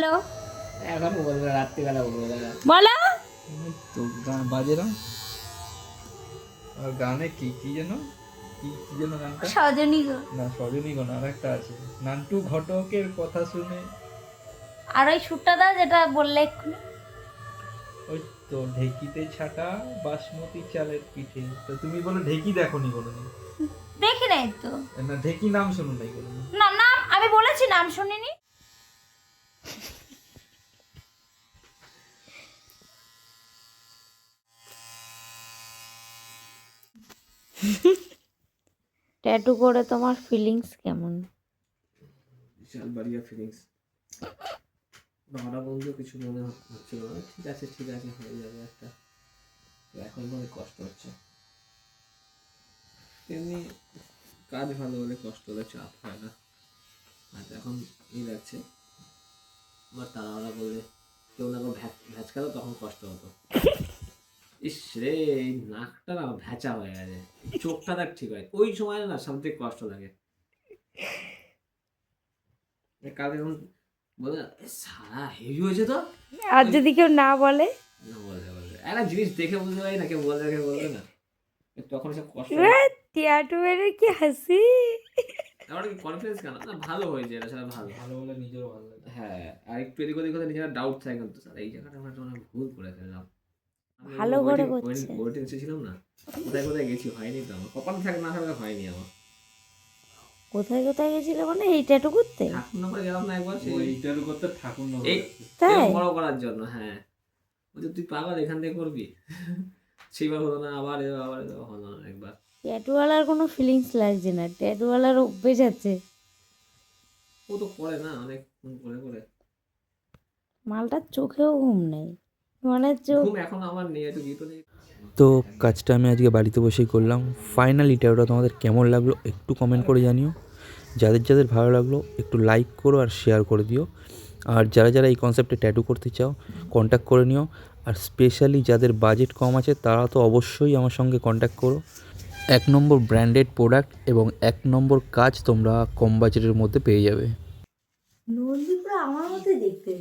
বলো। এখন বলবে রাত্রিবেলা বলবে বলো। তো গান বাজে না আর গানে কি কি যেন কি কি যেন গানটা সজনী গো। না সজনীগণ আর একটা আছে নান্টু ঘটকের কথা শুনে আর ওই সুরটা দাও যেটা বললে এক্ষুনি। ওই তো ঢেকিতে ছাটা বাসমতি চালের পিঠে তো তুমি বলো ঢেকি দেখোনি কোনোদিন দেখি নাই তো। না ঢেকি নাম শুনো নাই কোনোদিন না নাম আমি বলেছি, নাম শুনিনি। ট্যাটু করে তোমার ফিলিংস কেমন? বিশাল বাড়িয়া ফিলিংস। ভাড়া বন্ধু কিছু মনে হচ্ছিল না, ঠিক আছে ঠিক আছে হয়ে যাবে একটা। এখন অনেক কষ্ট হচ্ছে, এমনি কাজ ভালো হলে কষ্ট হলে চাপ হয় না। আর এখন লাগছে আমার তাড়াহুড়া করলে কেউ না ভ্যাচকালো তখন কষ্ট হতো। ইস রে এই নাকটা না ভ্যাচা হয়ে গেছে, চোখটা দেখ ঠিক হয় ওই সময় না সব থেকে কষ্ট লাগে। কালকে এখন বলে সারা হেভি হয়েছে তো, আর যদি কেউ না বলে? না বলবে বলবে একটা জিনিস দেখে বুঝতে পারি না, কেউ বলবে কেউ বলবে না, তখন সব কষ্ট ট্যাটু মেরে কি হাসি! আমার কি কনফিডেন্স কেন না ভালো হয়েছে, এটা সেটা ভালো ভালো বলে নিজেরও ভালো লাগে হ্যাঁ। আর একটু এদিক ওদিক হতে নিজেরা ডাউট থাকে কিন্তু স্যার এই জায়গাটা আমরা অনেক ভুল করে ফেললাম। ভালো করে করছে। ওয়েটিং ছিলাম না, কোথায় কোথায় গেছি হয়নি তো, আমার কপাল থাকে না থাকলে হয়নি আমার। কোথায় কোথায় গেছিলে মানে এই ট্যাটু করতে? ঠাকুরনগরে গেলাম না একবার, সেই এইটার করতে ঠাকুর নগর এই তাই? বড় করার জন্য। হ্যাঁ বলছে তুই পাগল এখান থেকে করবি, সেইবার হলো না, আবার আবার হলো না একবার। ট্যাটুওয়ালার কোনো ফিলিংস লাগছে না, ট্যাটুওয়ালার অভ্যেস আছে। ও তো করে না অনেক করে করে। মালটার চোখেও ঘুম নেই, মানে চোখ। ঘুম এখন আমার নেই, একটু গীত নেই। তো কাজটা আমি আজকে বাড়িতে বসেই করলাম। ফাইনালি ট্যাটুটা তোমাদের কেমন লাগলো একটু কমেন্ট করে জানিও। যাদের যাদের ভালো লাগলো একটু লাইক করো আর শেয়ার করে দিও। আর যারা যারা এই কনসেপ্টে ট্যাটু করতে চাও কন্ট্যাক্ট করে নিও। আর স্পেশালি যাদের বাজেট কম আছে তারা তো অবশ্যই আমার সঙ্গে কন্ট্যাক্ট করো। 1 নম্বর ব্র্যান্ডেড প্রোডাক্ট এবং 1 নম্বর কাজ তোমরা কম বাজেটের মধ্যে পেয়ে যাবে। নন্দী পুরো আমার মধ্যে দেখতে